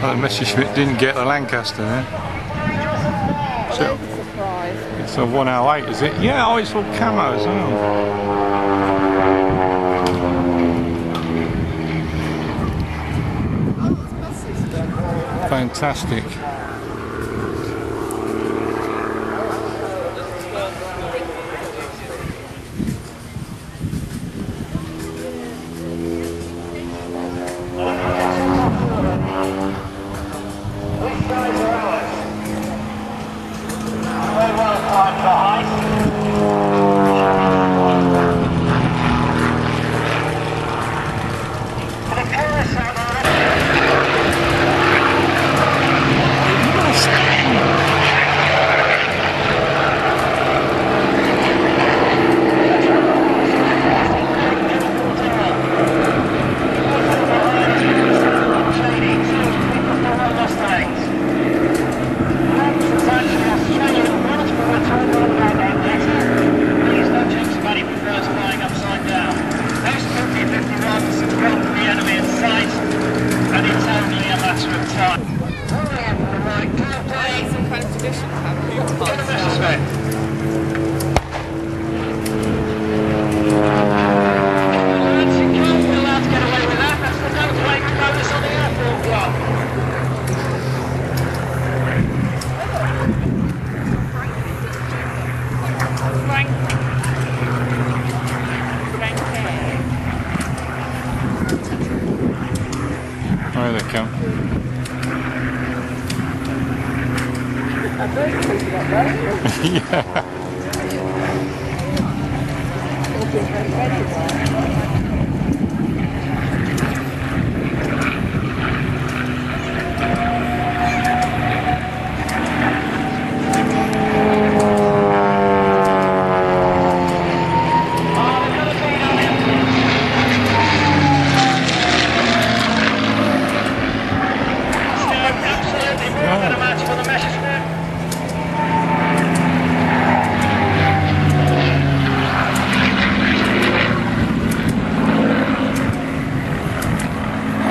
Well, Messerschmitt didn't get the Lancaster there. So it's a 108, is it? Yeah, oh, it's all camo as well. Fantastic. There they come. Yeah.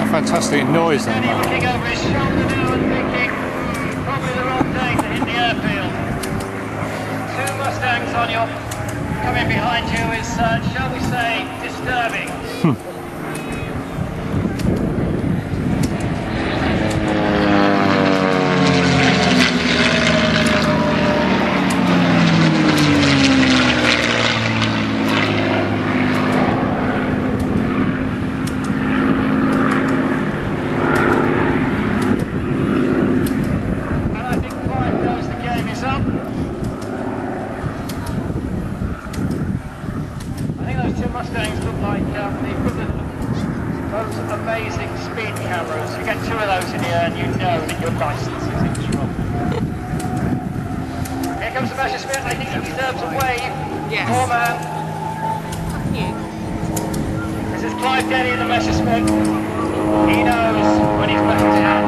Fantastic noise on that. Looking over his shoulder now and thinking, probably the wrong day to hit the airfield. Two Mustangs on you, coming behind you is, shall we say, disturbing. Mustangs look like the equivalent of those amazing speed cameras. You get two of those in the air and you know that your license is in trouble. Here comes the Messerschmitt. I think he deserves a wave. Yes. Poor man. Thank you. This is Clive Denny in the Messerschmitt. He knows when he's back down.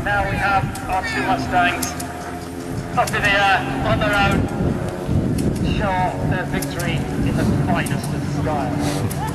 Now we have our two Mustangs up in the air on their own, show off their victory in the finest of style.